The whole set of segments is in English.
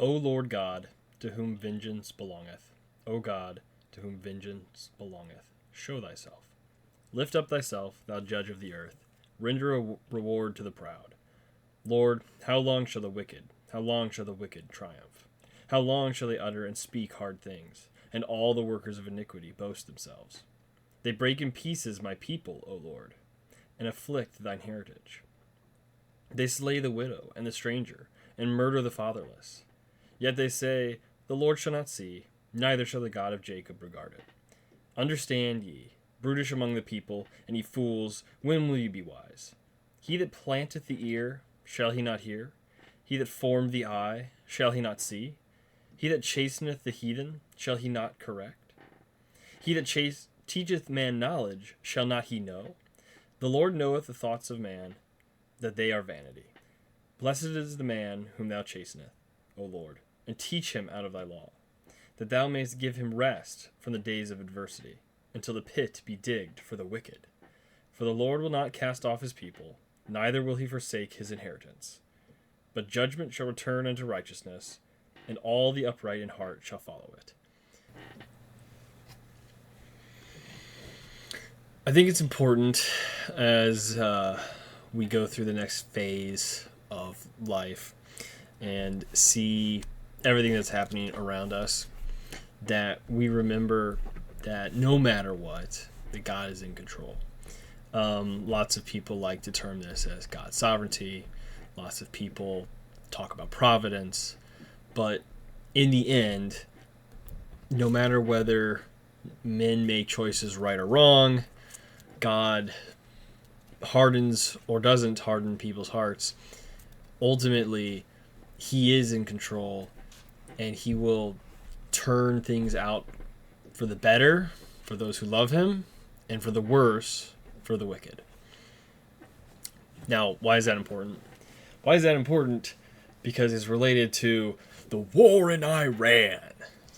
O Lord God, to whom vengeance belongeth. O God, to whom vengeance belongeth. Show thyself. Lift up thyself, thou judge of the earth. Render a reward to the proud. Lord, how long shall the wicked triumph? How long shall they utter and speak hard things, and all the workers of iniquity boast themselves? They break in pieces my people, O Lord, and afflict thine heritage. They slay the widow and the stranger, and murder the fatherless. Yet they say, the Lord shall not see, neither shall the God of Jacob regard it. Understand ye, brutish among the people, and ye fools, when will ye be wise? He that planteth the ear, shall he not hear? He that formed the eye, shall he not see? He that chasteneth the heathen, shall he not correct? He that teacheth man knowledge, shall not he know? The Lord knoweth the thoughts of man, that they are vanity. Blessed is the man whom thou chasteneth, O Lord, and teach him out of thy law, that thou mayest give him rest from the days of adversity, until the pit be digged for the wicked. For the Lord will not cast off his people, neither will he forsake his inheritance. But judgment shall return unto righteousness, and all the upright in heart shall follow it. I think it's important as we go through the next phase of life and see everything that's happening around us, that we remember that no matter what, that God is in control. Lots of people like to term this as God's sovereignty. Lots of people talk about providence. But in the end, no matter whether men make choices right or wrong, God hardens or doesn't harden people's hearts. Ultimately, he is in control, and he will turn things out for the better for those who love him, and for the worse for the wicked. Now, why is that important? Why is that important? Because it's related to the war in Iran.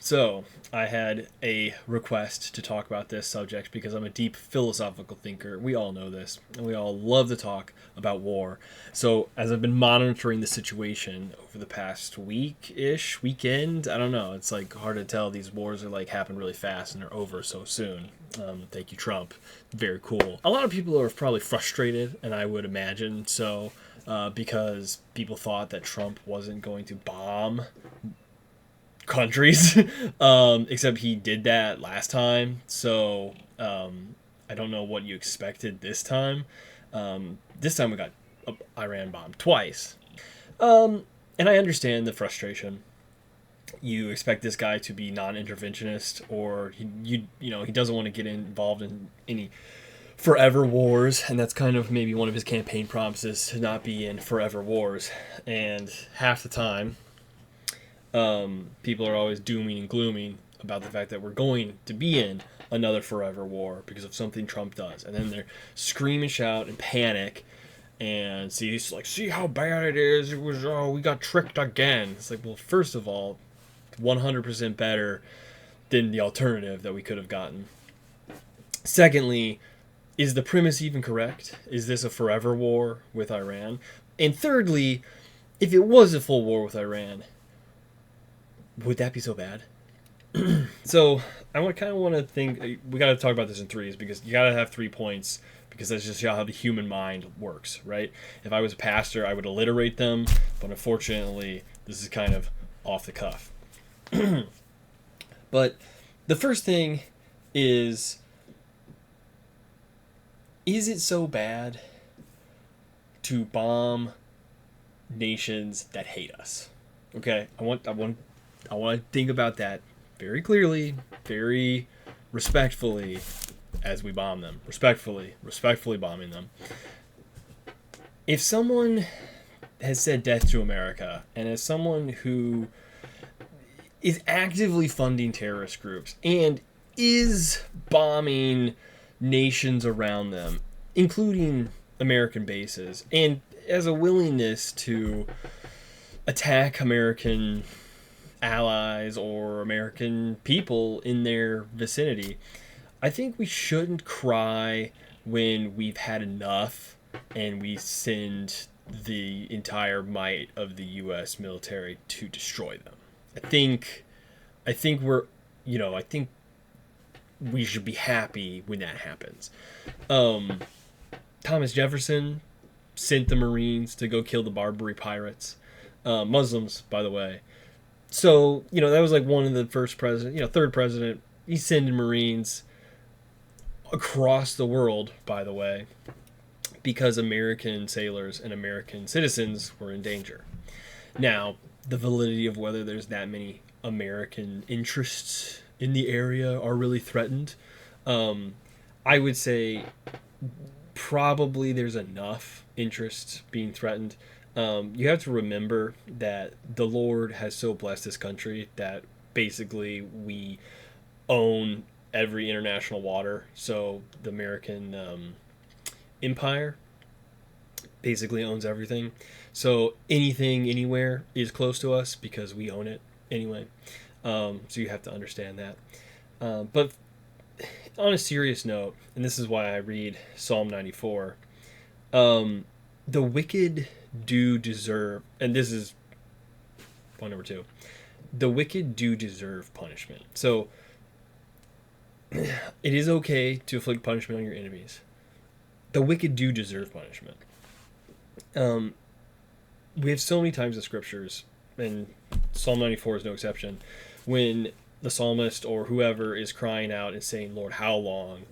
So, I had a request to talk about this subject because I'm a deep philosophical thinker. We all know this, and we all love to talk about war. So, as I've been monitoring the situation over the past weekend, I don't know, it's like hard to tell. These wars are like happen really fast and they're over so soon. Thank you, Trump. Very cool. A lot of people are probably frustrated, and I would imagine so, because people thought that Trump wasn't going to bomb countries, except he did that last time. So I don't know what you expected this time. This time we got Iran bombed twice, and I understand the frustration. You expect this guy to be non-interventionist, or he doesn't want to get involved in any forever wars, and that's kind of maybe one of his campaign promises, to not be in forever wars. And half the time, people are always dooming and glooming about the fact that we're going to be in another forever war because of something Trump does. And then they're scream and shout and panic and see how bad it is. It was, we got tricked again. It's like, well, first of all, 100% better than the alternative that we could have gotten. Secondly, is the premise even correct? Is this a forever war with Iran? And thirdly, if it was a full war with Iran, would that be so bad? So I kind of want to think, we got to talk about this in threes, because you got to have 3 points, because that's just how the human mind works, right? If I was a pastor, I would alliterate them, but unfortunately, this is kind of off the cuff. But the first thing is it so bad to bomb nations that hate us? Okay, I want to think about that very clearly, very respectfully, as we bomb them. Respectfully bombing them. If someone has said death to America, and as someone who is actively funding terrorist groups and is bombing nations around them, including American bases, and has a willingness to attack American allies or American people in their vicinity, I think we shouldn't cry when we've had enough and we send the entire might of the U.S. military to destroy them. I think we're, I think we should be happy when that happens. Thomas Jefferson sent the Marines to go kill the Barbary pirates, Muslims, by the way. So, that was like one of the first president, third president. He's sending Marines across the world, by the way, because American sailors and American citizens were in danger. Now, the validity of whether there's that many American interests in the area are really threatened, I would say probably there's enough interest being threatened. You have to remember that the Lord has so blessed this country that basically we own every international water. So the American empire basically owns everything. So anything anywhere is close to us because we own it anyway. So you have to understand that. But on a serious note, and this is why I read Psalm 94, the wicked do deserve, and this is point number 2, the wicked do deserve punishment. So it is okay to inflict punishment on your enemies. The wicked do deserve punishment. We have so many times in scriptures, and Psalm 94 is no exception, when the psalmist or whoever is crying out and saying, Lord, how long?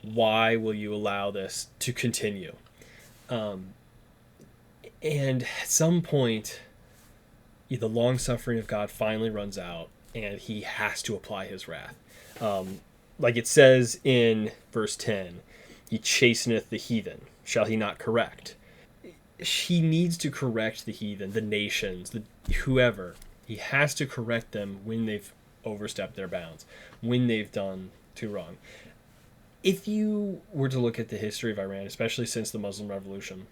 Why will you allow this to continue? And at some point, the long suffering of God finally runs out, and he has to apply his wrath. Like it says in verse 10, he chasteneth the heathen. Shall he not correct? He needs to correct the heathen, the nations, whoever. He has to correct them when they've overstepped their bounds, when they've done too wrong. If you were to look at the history of Iran, especially since the Muslim Revolution,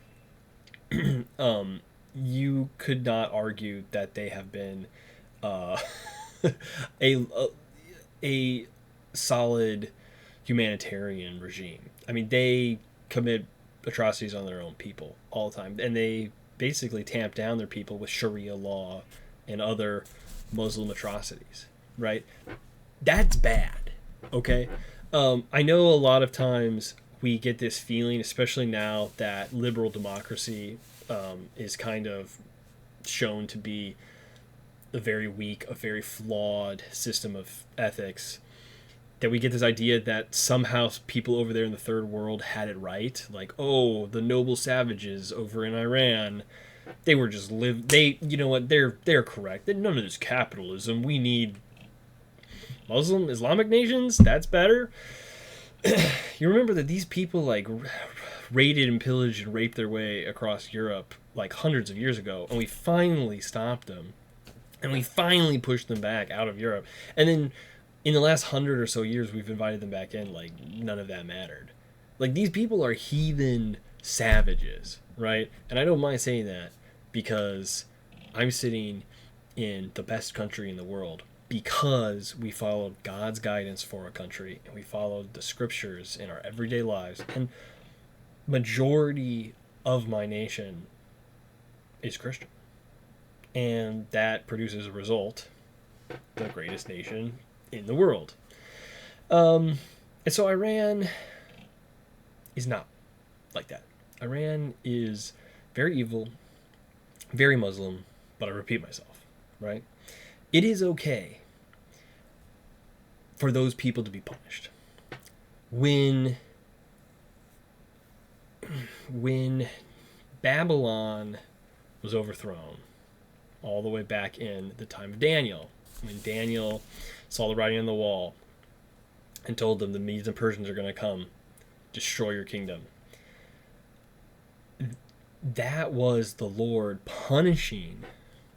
you could not argue that they have been a solid humanitarian regime. I mean, they commit atrocities on their own people all the time, and they basically tamp down their people with Sharia law and other Muslim atrocities, right? That's bad, okay? I know a lot of times we get this feeling, especially now that liberal democracy is kind of shown to be a very weak, a very flawed system of ethics, that we get this idea that somehow people over there in the third world had it right. Like, oh, the noble savages over in Iran, they were just you know what, they're correct. None of this capitalism. We need Muslim Islamic nations. That's better. You remember that these people like raided and pillaged and raped their way across Europe like hundreds of years ago, and we finally stopped them, and we finally pushed them back out of Europe, and then in the last 100 or so years we've invited them back in like none of that mattered. Like, these people are heathen savages, right? And I don't mind saying that because I'm sitting in the best country in the world because we followed God's guidance for our country, and we followed the scriptures in our everyday lives. And majority of my nation is Christian, and that produces a result, the greatest nation in the world. And so Iran is not like that. Iran is very evil, very Muslim, but I repeat myself, right? It is okay for those people to be punished. When Babylon was overthrown, all the way back in the time of Daniel, when Daniel saw the writing on the wall and told them the Medes and Persians are going to come destroy your kingdom, that was the Lord punishing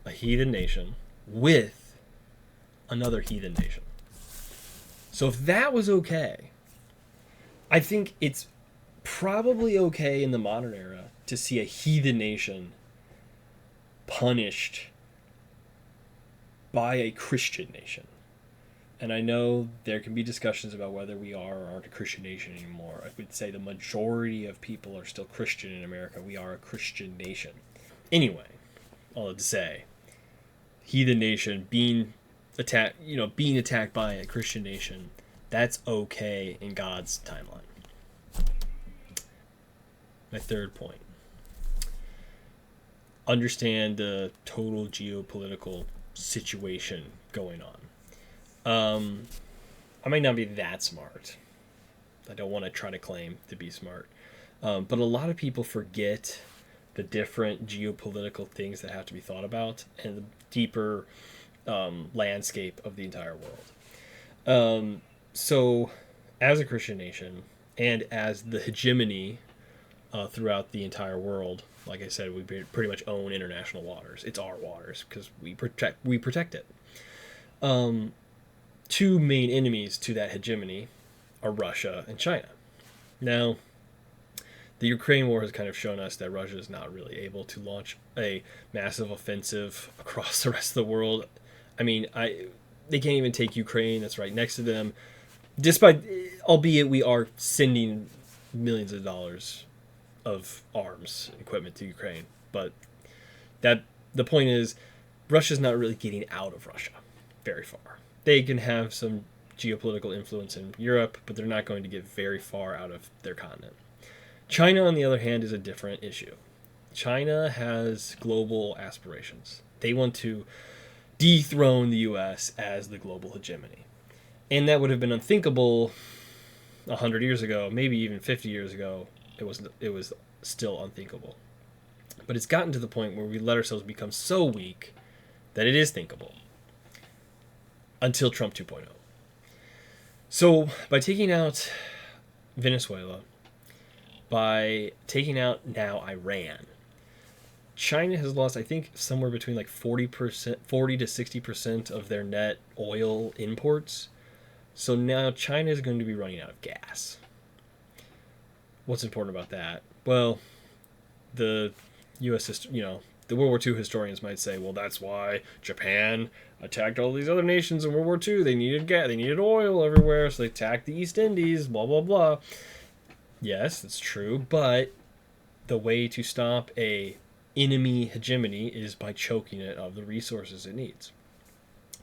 a heathen nation with another heathen nation. So if that was okay, I think it's probably okay in the modern era to see a heathen nation punished by a Christian nation. And I know there can be discussions about whether we are or aren't a Christian nation anymore. I would say the majority of people are still Christian in America. We are a Christian nation. Anyway, all that to say, heathen nation being attacked by a Christian nation, that's okay in God's timeline. My third point. Understand the total geopolitical situation going on. I might not be that smart. I don't want to try to claim to be smart. But a lot of people forget the different geopolitical things that have to be thought about and the deeper landscape of the entire world. So, as a Christian nation and as the hegemony throughout the entire world, like I said, we pretty much own international waters. It's our waters because we protect it. Two main enemies to that hegemony are Russia and China. Now, the Ukraine war has kind of shown us that Russia is not really able to launch a massive offensive across the rest of the world. I mean, they can't even take Ukraine, that's right next to them. Albeit we are sending millions of dollars of arms equipment to Ukraine, but the point is, Russia's not really getting out of Russia very far. They can have some geopolitical influence in Europe, but they're not going to get very far out of their continent. China, on the other hand, is a different issue. China has global aspirations. They want to dethrone the U.S. as the global hegemony. And that would have been unthinkable 100 years ago, maybe even 50 years ago. It was still unthinkable. But it's gotten to the point where we let ourselves become so weak that it is thinkable. Until Trump 2.0. So, by taking out Venezuela, by taking out now Iran, China has lost, I think, somewhere between like 40 to 60% of their net oil imports. So now China is going to be running out of gas. What's important about that? Well, the U.S. The World War II historians might say, well, that's why Japan attacked all these other nations in World War II. They needed gas, they needed oil everywhere, so they attacked the East Indies, blah, blah, blah. Yes, that's true, but the way to stop a enemy hegemony is by choking it of the resources it needs.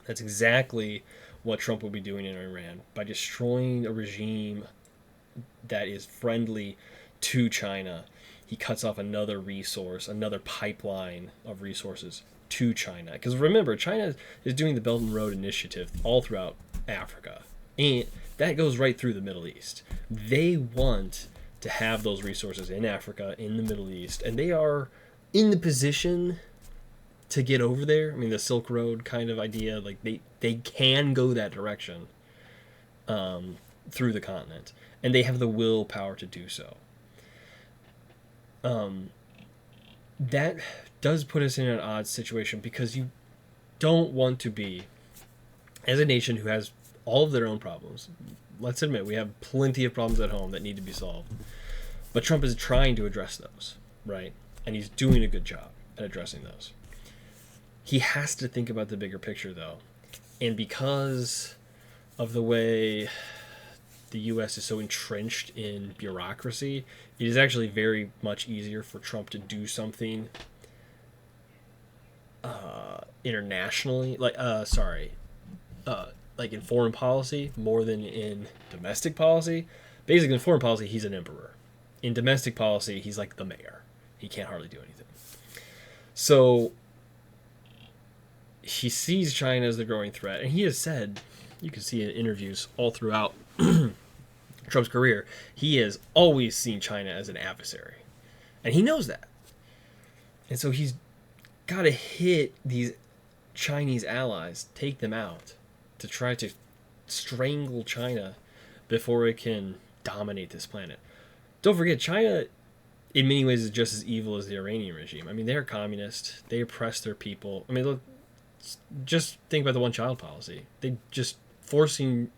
That's exactly what Trump will be doing in Iran, by destroying a regime that is friendly to China. He cuts off another resource, another pipeline of resources to China. Because remember, China is doing the Belt and Road Initiative all throughout Africa. And that goes right through the Middle East. They want to have those resources in Africa, in the Middle East. And they are in the position to get over there. I mean, the Silk Road kind of idea, like they can go that direction through the continent. And they have the willpower to do so. That does put us in an odd situation because you don't want to be, as a nation who has all of their own problems. Let's admit we have plenty of problems at home that need to be solved. But Trump is trying to address those, right? And he's doing a good job at addressing those. He has to think about the bigger picture, though. And because of the way the U.S. is so entrenched in bureaucracy, it is actually very much easier for Trump to do something internationally, like in foreign policy more than in domestic policy. Basically, in foreign policy, he's an emperor. In domestic policy, he's like the mayor. He can't hardly do anything. So he sees China as the growing threat, and he has said, you can see in interviews all throughout Trump's career, he has always seen China as an adversary. And he knows that. And so he's got to hit these Chinese allies, take them out, to try to strangle China before it can dominate this planet. Don't forget, China, in many ways, is just as evil as the Iranian regime. I mean, they're communist. They oppress their people. I mean, look, just think about the one-child policy. They just forcing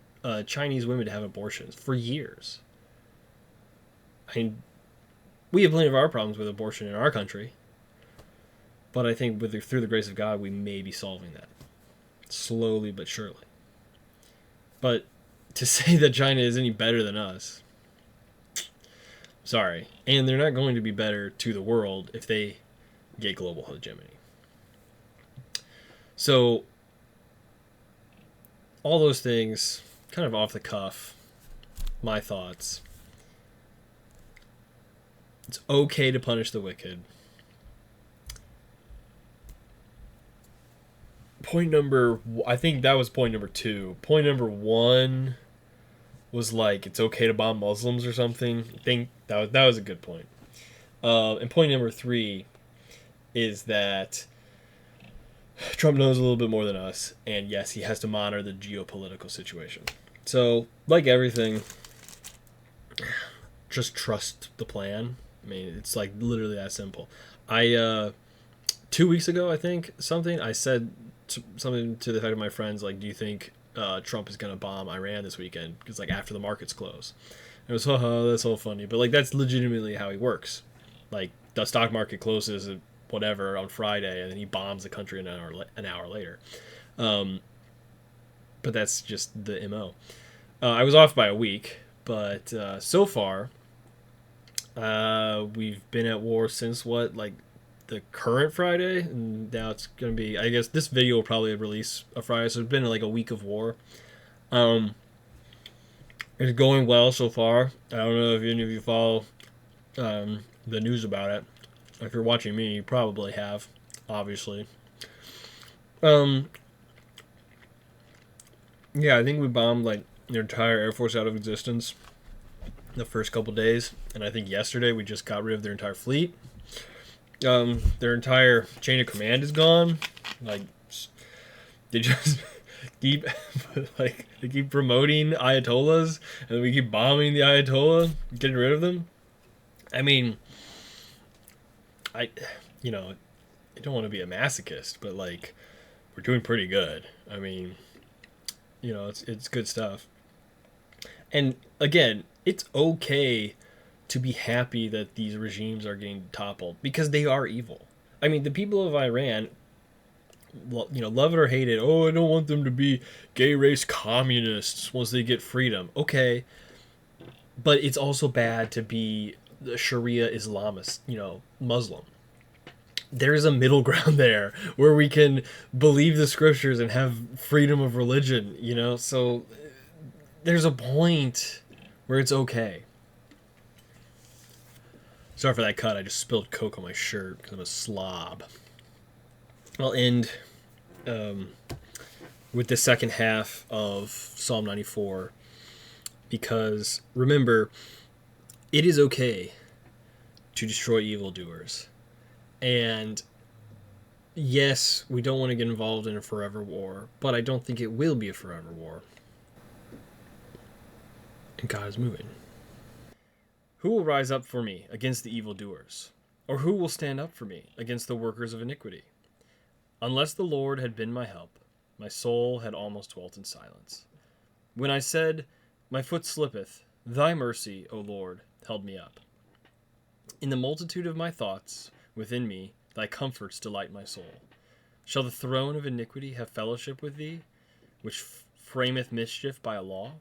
Chinese women to have abortions for years. I mean, we have plenty of our problems with abortion in our country, but I think through the grace of God, we may be solving that slowly but surely. But to say that China is any better than us, sorry. And they're not going to be better to the world if they get global hegemony. So, all those things, kind of off the cuff, my thoughts. It's okay to punish the wicked. I think that was point number 2. Point number 1 was like, it's okay to bomb Muslims or something. I think that was a good point. And point number 3 is that Trump knows a little bit more than us, and yes, he has to monitor the geopolitical situation. So, like everything, just trust the plan. I mean, it's like literally that simple. 2 weeks ago, I think, I said something to the effect of my friends, like, do you think Trump is going to bomb Iran this weekend? Because, like, after the markets close. And it was, that's so funny. But, like, that's legitimately how he works. Like, the stock market closes at whatever on Friday, and then he bombs the country an hour later. But that's just the MO. I was off by a week, but so far, we've been at war since the current Friday, and now it's gonna be, I guess this video will probably release a Friday, so it's been like a week of war. It's going well so far. I don't know if any of you follow the news about it. If you're watching me, you probably have, obviously. Yeah, I think we bombed like their entire Air Force out of existence the first couple days, and I think yesterday we just got rid of their entire fleet. Their entire chain of command is gone. Like, they just keep they keep promoting Ayatollahs, and we keep bombing the Ayatollah, getting rid of them. I mean, I don't want to be a masochist, but like, we're doing pretty good. I mean, it's good stuff. And again, it's okay to be happy that these regimes are getting toppled, because they are evil. I mean, the people of Iran, love it or hate it. Oh, I don't want them to be gay race communists once they get freedom. Okay, but it's also bad to be the Sharia Islamist, Muslim. There's a middle ground there where we can believe the scriptures and have freedom of religion, so there's a point where it's okay. Sorry for that cut. I just spilled Coke on my shirt because I'm a slob. I'll end with the second half of Psalm 94, because remember, it is okay to destroy evildoers. And yes, we don't want to get involved in a forever war, but I don't think it will be a forever war. And God is moving. Who will rise up for me against the evildoers? Or who will stand up for me against the workers of iniquity? Unless the Lord had been my help, my soul had almost dwelt in silence. When I said, my foot slippeth, thy mercy, O Lord, held me up. In the multitude of my thoughts within me, thy comforts delight my soul. Shall the throne of iniquity have fellowship with thee, which frameth mischief by a law?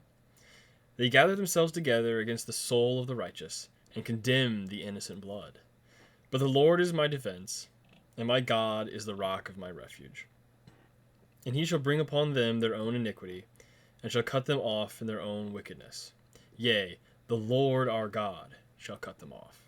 They gather themselves together against the soul of the righteous, and condemn the innocent blood. But the Lord is my defense, and my God is the rock of my refuge. And he shall bring upon them their own iniquity, and shall cut them off in their own wickedness. Yea, the Lord our God shall cut them off.